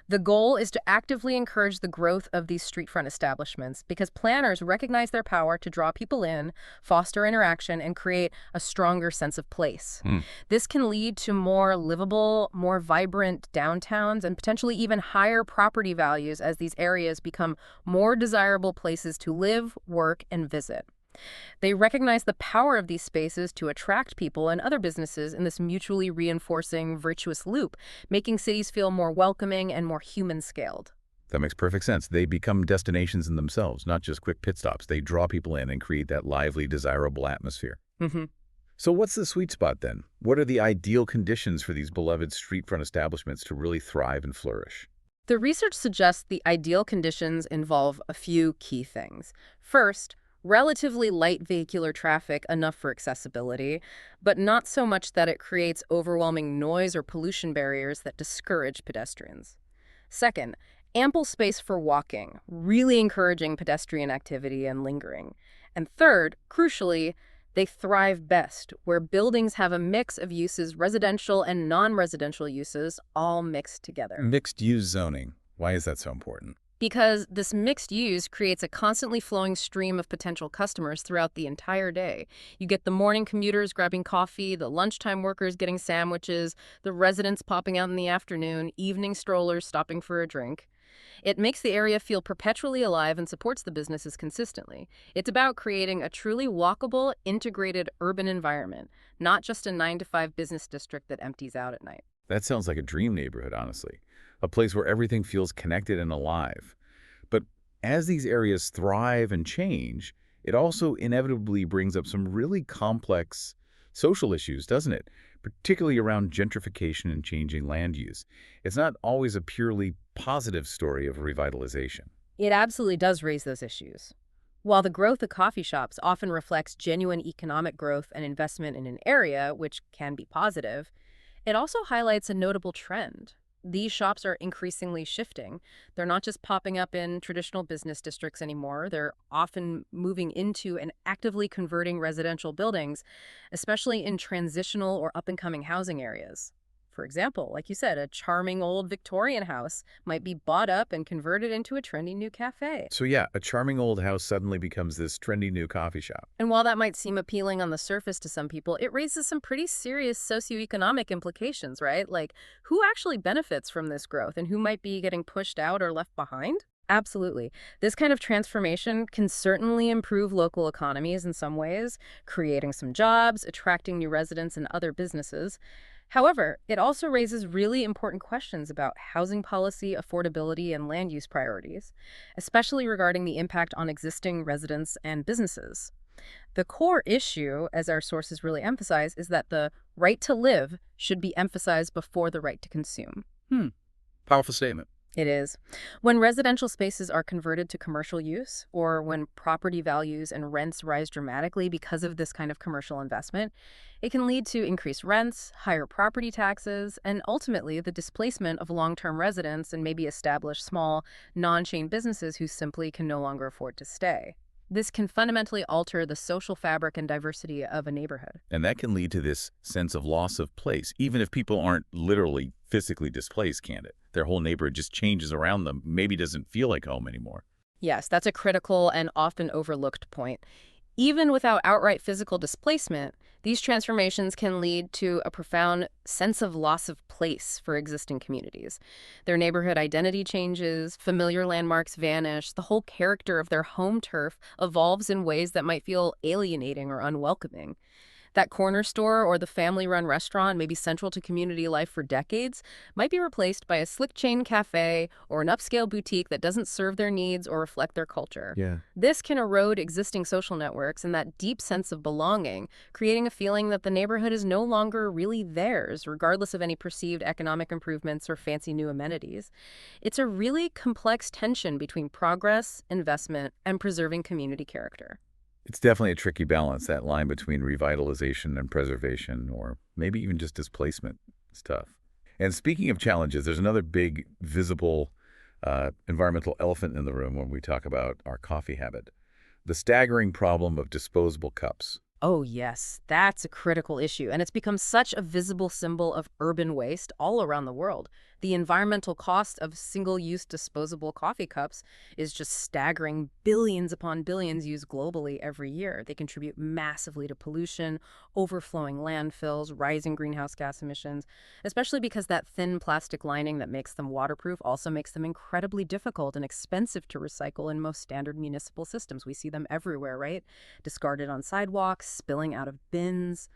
The goal is to actively encourage the growth of these street front establishments because planners recognize their power to draw people in, foster interaction, and create a stronger sense of place. Hmm. This can lead to more livable, more vibrant downtowns and potentially even higher property values as these areas become more desirable places to live, work, and visit. They recognize the power of these spaces to attract people and other businesses in this mutually reinforcing, virtuous loop, making cities feel more welcoming and more human-scaled. That makes perfect sense. They become destinations in themselves, not just quick pit stops. They draw people in and create that lively, desirable atmosphere. Mm-hmm. So what's the sweet spot then? What are the ideal conditions for these beloved street front establishments to really thrive and flourish? The research suggests the ideal conditions involve a few key things. First, relatively light vehicular traffic enough for accessibility, but not so much that it creates overwhelming noise or pollution barriers that discourage pedestrians. Second, ample space for walking, really encouraging pedestrian activity and lingering. And third, crucially, they thrive best where buildings have a mix of uses, residential and non-residential uses, all mixed together. Mixed-use zoning. Why is that so important? Because this mixed use creates a constantly flowing stream of potential customers throughout the entire day. You get the morning commuters grabbing coffee, the lunchtime workers getting sandwiches, the residents popping out in the afternoon, evening strollers stopping for a drink. It makes the area feel perpetually alive and supports the businesses consistently. It's about creating a truly walkable, integrated urban environment, not just a 9-to-5 business district that empties out at night. That sounds like a dream neighborhood, honestly. A place where everything feels connected and alive. But as these areas thrive and change, it also inevitably brings up some really complex social issues, doesn't it? Particularly around gentrification and changing land use. It's not always a purely positive story of revitalization. It absolutely does raise those issues. While the growth of coffee shops often reflects genuine economic growth and investment in an area, which can be positive, it also highlights a notable trend. These shops are increasingly shifting. They're not just popping up in traditional business districts anymore. They're often moving into and actively converting residential buildings, especially in transitional or up-and-coming housing areas. For example, like you said, a charming old Victorian house might be bought up and converted into a trendy new cafe. So yeah, a charming old house suddenly becomes this trendy new coffee shop. And while that might seem appealing on the surface to some people, it raises some pretty serious socioeconomic implications, right? Like, who actually benefits from this growth and who might be getting pushed out or left behind? Absolutely. This kind of transformation can certainly improve local economies in some ways, creating some jobs, attracting new residents and other businesses. However, it also raises really important questions about housing policy, affordability, and land use priorities, especially regarding the impact on existing residents and businesses. The core issue, as our sources really emphasize, is that the right to live should be emphasized before the right to consume. Powerful statement. It is. When residential spaces are converted to commercial use, or when property values and rents rise dramatically because of this kind of commercial investment, it can lead to increased rents, higher property taxes, and ultimately the displacement of long-term residents and maybe establish small, non-chain businesses who simply can no longer afford to stay. This can fundamentally alter the social fabric and diversity of a neighborhood. And that can lead to this sense of loss of place, even if people aren't literally physically displaced, can't it? Their whole neighborhood just changes around them, maybe doesn't feel like home anymore. Yes, that's a critical and often overlooked point. Even without outright physical displacement, these transformations can lead to a profound sense of loss of place for existing communities. Their neighborhood identity changes, familiar landmarks vanish, the whole character of their home turf evolves in ways that might feel alienating or unwelcoming. That corner store or the family-run restaurant, maybe central to community life for decades, might be replaced by a slick chain cafe or an upscale boutique that doesn't serve their needs or reflect their culture. Yeah. This can erode existing social networks and that deep sense of belonging, creating a feeling that the neighborhood is no longer really theirs, regardless of any perceived economic improvements or fancy new amenities. It's a really complex tension between progress, investment, and preserving community character. It's definitely a tricky balance, that line between revitalization and preservation, or maybe even just displacement. It's tough. And speaking of challenges, there's another big, visible environmental elephant in the room when we talk about our coffee habit. The staggering problem of disposable cups. Oh, yes, that's a critical issue, and it's become such a visible symbol of urban waste all around the world. The environmental cost of single-use disposable coffee cups is just staggering. Billions upon billions used globally every year. They contribute massively to pollution, overflowing landfills, rising greenhouse gas emissions, especially because that thin plastic lining that makes them waterproof also makes them incredibly difficult and expensive to recycle in most standard municipal systems. We see them everywhere, right? Discarded on sidewalks, spilling out of bins.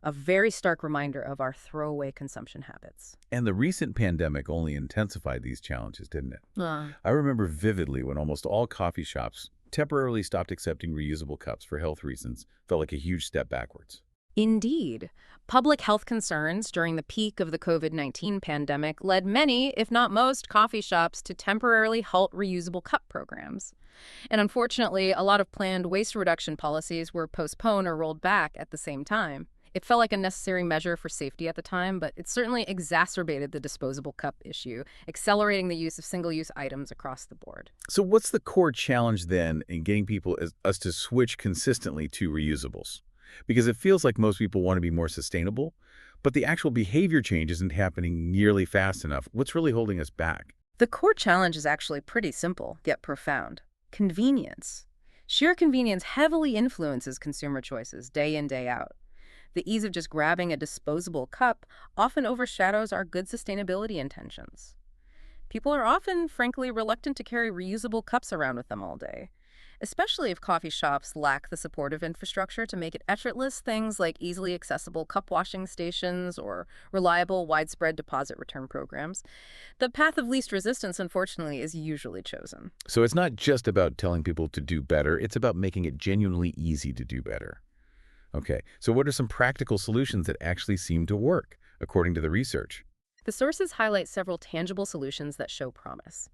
A very stark reminder of our throwaway consumption habits. And the recent pandemic only intensified these challenges, didn't it? Uh, I remember vividly when almost all coffee shops temporarily stopped accepting reusable cups for health reasons. Felt like a huge step backwards. Indeed. Public health concerns during the peak of the COVID-19 pandemic led many, if not most, coffee shops to temporarily halt reusable cup programs. And unfortunately, a lot of planned waste reduction policies were postponed or rolled back at the same time. It felt like a necessary measure for safety at the time, but it certainly exacerbated the disposable cup issue, accelerating the use of single-use items across the board. So what's the core challenge then in getting people as us to switch consistently to reusables? Because it feels like most people want to be more sustainable, but the actual behavior change isn't happening nearly fast enough. What's really holding us back? The core challenge is actually pretty simple, yet profound. Convenience. Sheer convenience heavily influences consumer choices day in, day out. The ease of just grabbing a disposable cup often overshadows our good sustainability intentions. People are often, frankly, reluctant to carry reusable cups around with them all day, especially if coffee shops lack the supportive infrastructure to make it effortless. Things like easily accessible cup washing stations or reliable, widespread deposit return programs. The path of least resistance, unfortunately, is usually chosen. So it's not just about telling people to do better, it's about making it genuinely easy to do better. Okay, so what are some practical solutions that actually seem to work, according to the research? The sources highlight several tangible solutions that show promise.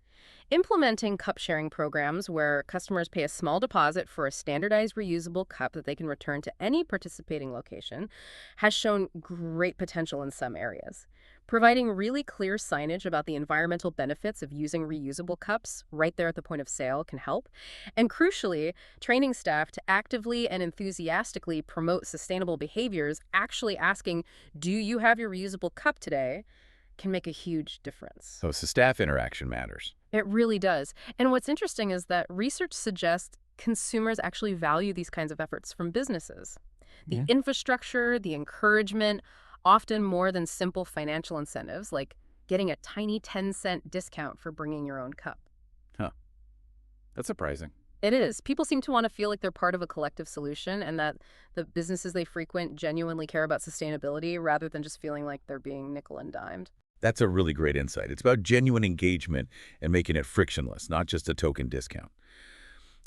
Implementing cup sharing programs where customers pay a small deposit for a standardized reusable cup that they can return to any participating location has shown great potential in some areas. Providing really clear signage about the environmental benefits of using reusable cups right there at the point of sale can help. And crucially, training staff to actively and enthusiastically promote sustainable behaviors, actually asking, "Do you have your reusable cup today?" can make a huge difference. So staff interaction matters. It really does. And what's interesting is that research suggests consumers actually value these kinds of efforts from businesses. The Yeah. infrastructure, the encouragement, often more than simple financial incentives, like getting a tiny 10-cent discount for bringing your own cup. Huh. That's surprising. It is. People seem to want to feel like they're part of a collective solution and that the businesses they frequent genuinely care about sustainability rather than just feeling like they're being nickel and dimed. That's a really great insight. It's about genuine engagement and making it frictionless, not just a token discount.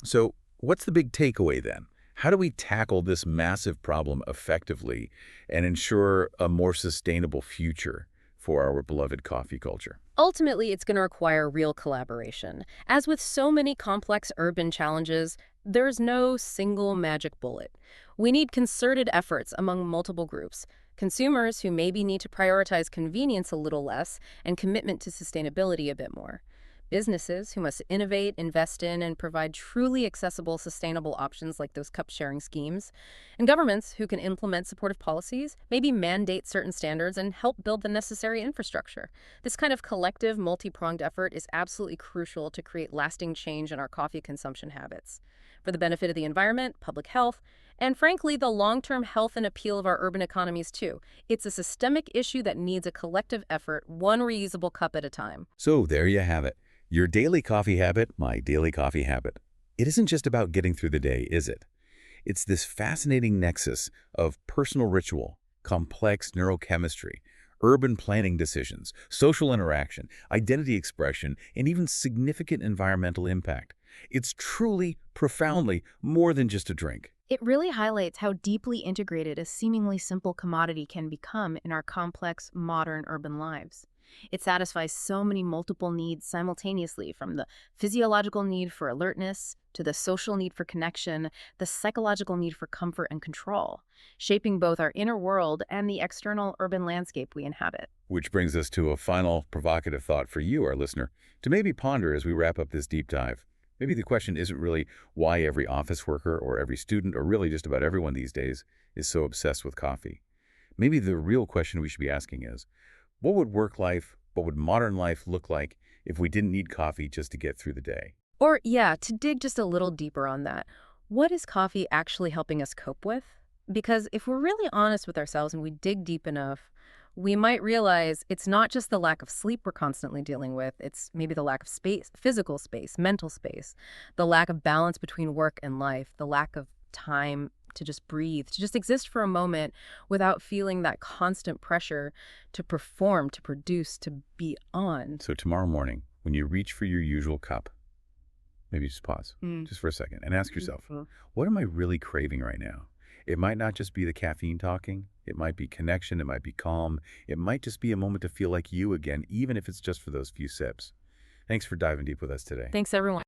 So what's the big takeaway then? How do we tackle this massive problem effectively and ensure a more sustainable future for our beloved coffee culture? Ultimately, it's going to require real collaboration. As with so many complex urban challenges, there's no single magic bullet. We need concerted efforts among multiple groups. Consumers who maybe need to prioritize convenience a little less and commitment to sustainability a bit more. Businesses who must innovate, invest in, and provide truly accessible, sustainable options like those cup-sharing schemes. And governments who can implement supportive policies, maybe mandate certain standards, and help build the necessary infrastructure. This kind of collective, multi-pronged effort is absolutely crucial to create lasting change in our coffee consumption habits. For the benefit of the environment, public health, and frankly, the long-term health and appeal of our urban economies too. It's a systemic issue that needs a collective effort, one reusable cup at a time. So there you have it. Your daily coffee habit, my daily coffee habit. It isn't just about getting through the day, is it? It's this fascinating nexus of personal ritual, complex neurochemistry, urban planning decisions, social interaction, identity expression, and even significant environmental impact. It's truly, profoundly more than just a drink. It really highlights how deeply integrated a seemingly simple commodity can become in our complex, modern urban lives. It satisfies so many multiple needs simultaneously, from the physiological need for alertness to the social need for connection, the psychological need for comfort and control, shaping both our inner world and the external urban landscape we inhabit. Which brings us to a final provocative thought for you, our listener, to maybe ponder as we wrap up this deep dive. Maybe the question isn't really why every office worker or every student or really just about everyone these days is so obsessed with coffee. Maybe the real question we should be asking is, what would work life, what would modern life look like if we didn't need coffee just to get through the day? Or, yeah, to dig just a little deeper on that, what is coffee actually helping us cope with? Because if we're really honest with ourselves and we dig deep enough, we might realize it's not just the lack of sleep we're constantly dealing with, it's maybe the lack of space, physical space, mental space, the lack of balance between work and life, the lack of time to just breathe, to just exist for a moment without feeling that constant pressure to perform, to produce, to be on. So tomorrow morning, when you reach for your usual cup, maybe just pause just for a second and ask yourself, what am I really craving right now? It might not just be the caffeine talking. It might be connection. It might be calm. It might just be a moment to feel like you again, even if it's just for those few sips. Thanks for diving deep with us today. Thanks, everyone.